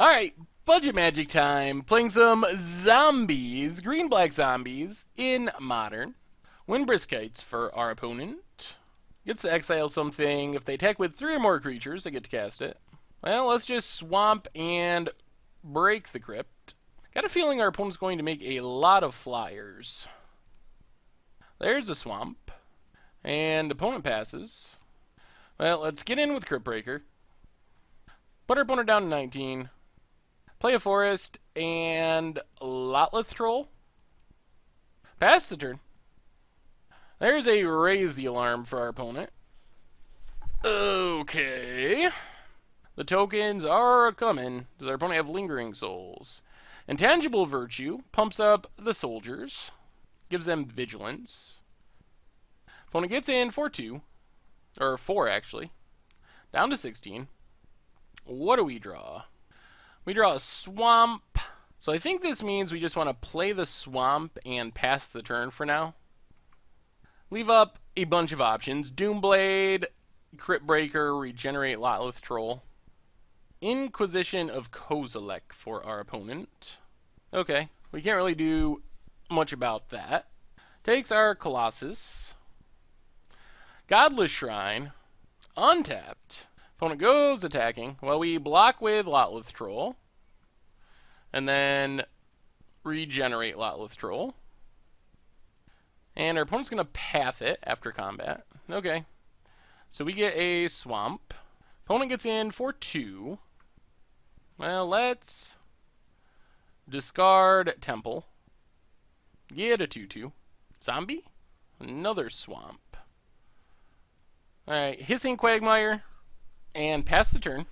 Alright, budget magic time. Playing some zombies, green-black zombies, in Modern. Wind Briskites for our opponent. Gets to exile something. If they attack with 3 or more creatures, they get to cast it. Well, let's just swamp and break the crypt. Got a feeling our opponent's going to make a lot of flyers. There's a swamp. And opponent passes. Well, let's get in with Crypt Breaker. Put our opponent down to 19. Play a forest and Lotleth Troll. Pass the turn. There's a Raise the Alarm for our opponent. Okay. The tokens are coming. Does our opponent have Lingering Souls? Intangible Virtue pumps up the soldiers. Gives them vigilance. Opponent gets in for 2. Or 4, actually. Down to 16. What do we draw? We draw a swamp. So I think this means we just want to play the swamp and pass the turn for now. Leave up a bunch of options. Doomblade, Crypt Breaker, Regenerate Lotleth Troll. Inquisition of Kozilek for our opponent. Okay, we can't really do much about that. Takes our Colossus. Godless Shrine. Untapped. Opponent goes attacking. Well, we block with Lotleth Troll. And then regenerate Lotleth Troll. And our opponent's going to path it after combat. Okay. So we get a swamp. Opponent gets in for 2. Well, let's discard Temple. Get a 2/2. Zombie? Another swamp. Alright, Hissing Quagmire. And pass the turn.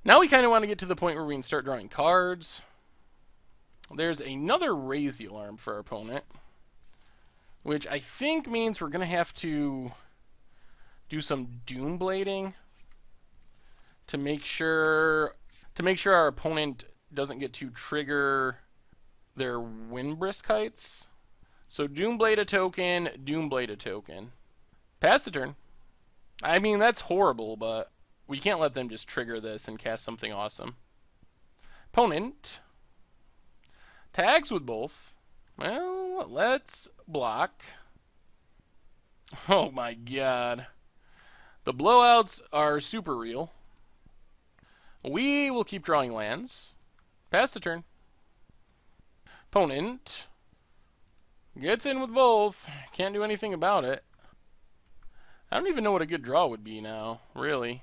Now we kind of want to get to the point where we can start drawing cards. There's another Raise the Alarm for our opponent, which I think means we're going to have to do some Doomblading to make sure our opponent doesn't get to trigger their Wind Briskites. So Doomblade a token, Doomblade a token. Pass the turn. I mean, that's horrible, but we can't let them just trigger this and cast something awesome. Opponent tags with both. Well, let's block. Oh my god. The blowouts are super real. We will keep drawing lands. Pass the turn. Opponent gets in with both. Can't do anything about it. I don't even know what a good draw would be now, really.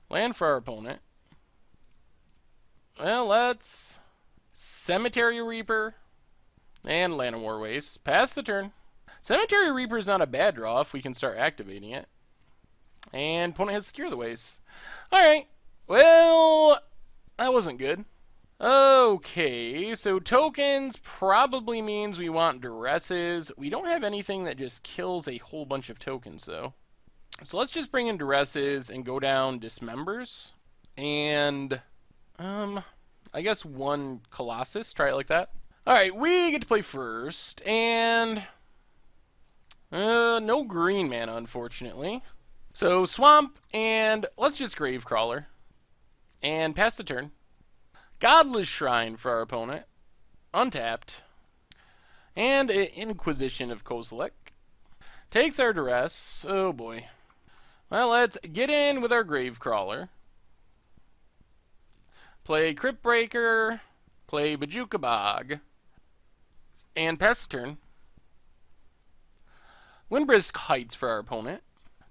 Land for our opponent. Well, let's Cemetery Reaper and Llanowar Waste. Pass the turn. Cemetery Reaper is not a bad draw if we can start activating it. And opponent has Secure the Waste. Alright. Well, that wasn't good. Okay, so tokens probably means we want Duresses. We don't have anything that just kills a whole bunch of tokens, though. So let's just bring in Duresses and go down Dismembers. And, I guess 1 Colossus. Try it like that. Alright, we get to play first. And, no green mana, unfortunately. So, Swamp, and let's just Gravecrawler. And pass the turn. Godless Shrine for our opponent. Untapped. And Inquisition of Kozilek. Takes our Duress. Oh boy. Well, let's get in with our Gravecrawler. Play Crypt Breaker. Play Bojuka Bog. And pass the turn. Windbrisk Heights for our opponent.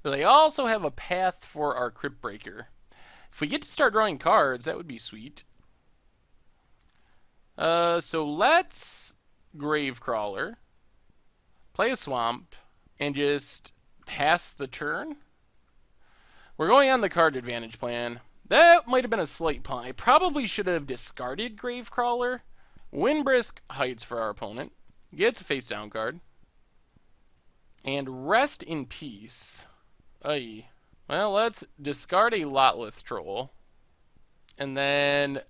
They also have a path for our Crypt Breaker. If we get to start drawing cards, that would be sweet. So let's Gravecrawler, play a swamp, and just pass the turn. We're going on the card advantage plan. That might have been a slight punt. I probably should have discarded Gravecrawler. Windbrisk Heights for our opponent. Gets a face down card. And Rest in Peace. Aye. Well, let's discard a Lotleth Troll. And then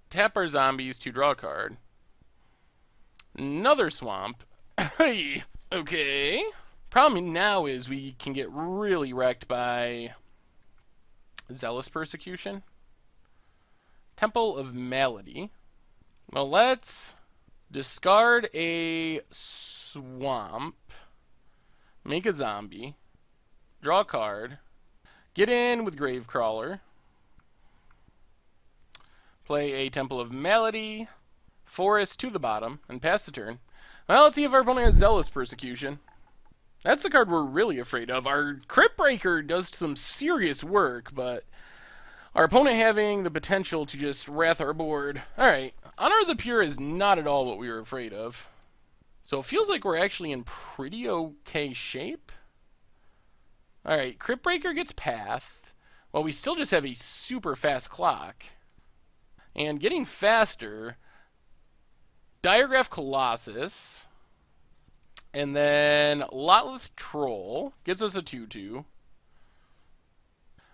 tap our zombies to draw a card. Another swamp. Okay. Problem now is we can get really wrecked by Zealous Persecution. Temple of Malady. Well, let's discard a swamp, make a zombie, draw a card, get in with Gravecrawler, play a Temple of Malady, Forest to the bottom, and pass the turn. Well, let's see if our opponent has Zealous Persecution. That's the card we're really afraid of. Our Crypt Breaker does some serious work, but our opponent having the potential to just wrath our board. Alright, Honor of the Pure is not at all what we were afraid of. So it feels like we're actually in pretty okay shape. Alright, Crypt Breaker gets Path. Well, we still just have a super fast clock. And getting faster, Diregraph Colossus, and then Lotless Troll gets us a 2/2.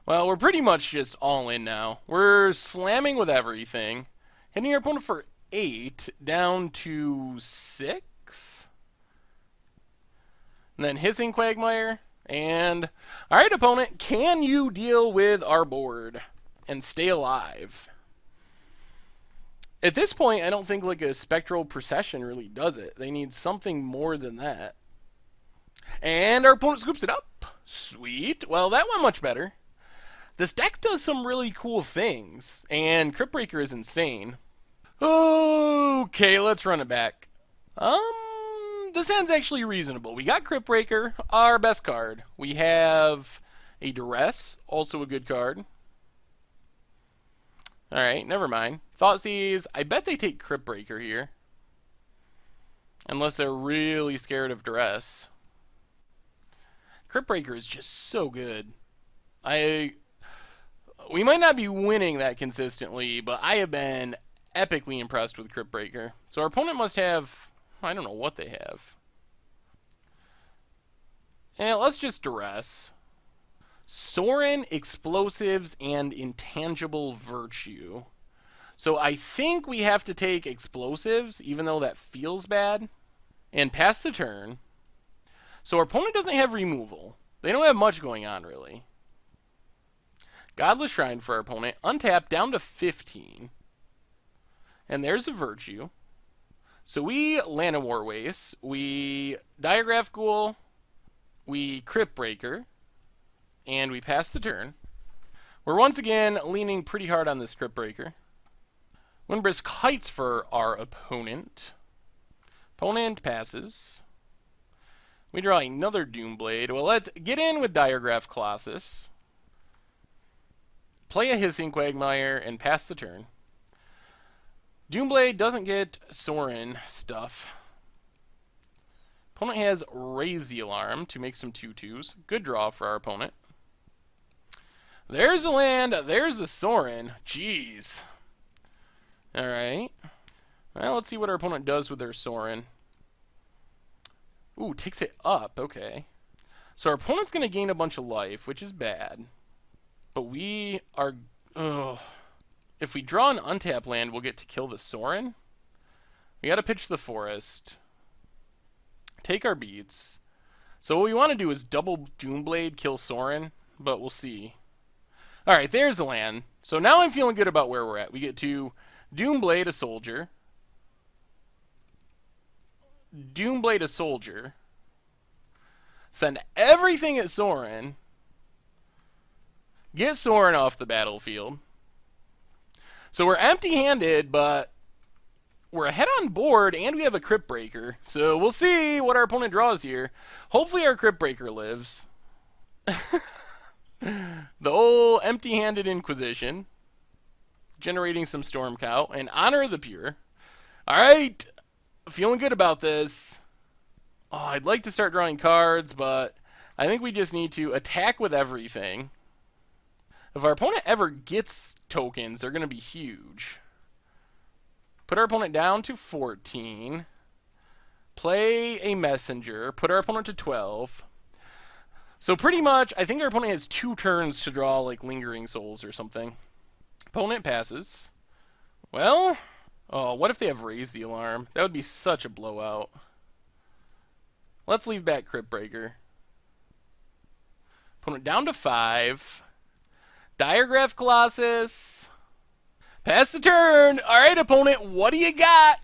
Well, we're pretty much just all in now. We're slamming with everything, hitting our opponent for 8, down to 6. And then Hissing Quagmire, and alright opponent, can you deal with our board and stay alive? At this point, I don't think like a Spectral Procession really does it. They need something more than that. And our opponent scoops it up. Sweet. Well, that went much better. This deck does some really cool things, and Crypt Breaker is insane. Okay, let's run it back. This hand's actually reasonable. We got Crypt Breaker, our best card. We have a Duress, also a good card. Alright, never mind. Thoughtseize, I bet they take Crypt Breaker here. Unless they're really scared of Duress. Crypt Breaker is just so good. We might not be winning that consistently, but I have been epically impressed with Crypt Breaker. So our opponent must have, I don't know what they have. And let's just Duress. Sorin, Explosives, and Intangible Virtue. So I think we have to take Explosives, even though that feels bad, and pass the turn. So our opponent doesn't have removal. They don't have much going on, really. Godless Shrine for our opponent. Untap down to 15. And there's a Virtue. So we Llanowar Waste. We Diregraph Ghoul. We Crypt Breaker. And we pass the turn. We're once again leaning pretty hard on this Crypt Breaker. Windbrisk Heights for our opponent. Opponent passes. We draw another Doomblade. Well, let's get in with Diregraph Colossus. Play a Hissing Quagmire and pass the turn. Doomblade doesn't get Sorin stuff. Opponent has Raise the Alarm to make some 2/2s. Good draw for our opponent. There's a land. There's a Sorin. Jeez. Alright. Well, let's see what our opponent does with their Sorin. Ooh, takes it up. Okay. So our opponent's going to gain a bunch of life, which is bad. But we are... If we draw an untap land, we'll get to kill the Sorin. We got to pitch the Forest. Take our beats. So what we want to do is double Doomblade, kill Sorin, but we'll see. Alright, there's the land. So now I'm feeling good about where we're at. We get to Doomblade a Soldier. Doomblade a Soldier. Send everything at Sorin. Get Sorin off the battlefield. So we're empty-handed, but we're ahead on board, and we have a Crypt Breaker. So we'll see what our opponent draws here. Hopefully our Crypt Breaker lives. The old empty-handed Inquisition. Generating some Storm Cow. And Honor of the Pure. Alright. Feeling good about this. Oh, I'd like to start drawing cards, but I think we just need to attack with everything. If our opponent ever gets tokens, they're going to be huge. Put our opponent down to 14. Play a Messenger. Put our opponent to 12. So pretty much, I think our opponent has 2 turns to draw like Lingering Souls or something. Opponent passes. Well, oh, what if they have Raise the Alarm? That would be such a blowout. Let's leave back Crypt Breaker. Opponent down to 5. Diregraph Colossus. Pass the turn. All right, opponent, what do you got?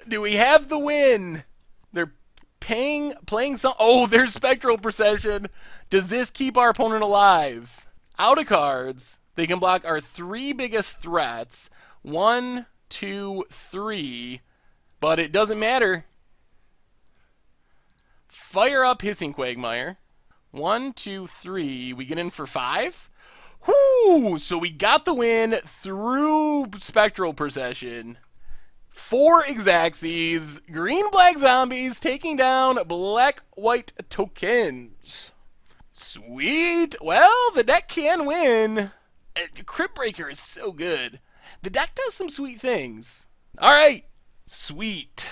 Do we have the win? They're playing some. Oh, there's Spectral Procession. Does this keep our opponent alive? Out of cards. They can block our 3 biggest threats. 1, 2, 3. But it doesn't matter. Fire up Hissing Quagmire. 1, 2, 3. We get in for 5. Whoo! So we got the win through Spectral Procession. 4 Xaxes, green-black zombies taking down black-white tokens. Sweet! Well, the deck can win. Crypt Breaker is so good. The deck does some sweet things. Alright, sweet.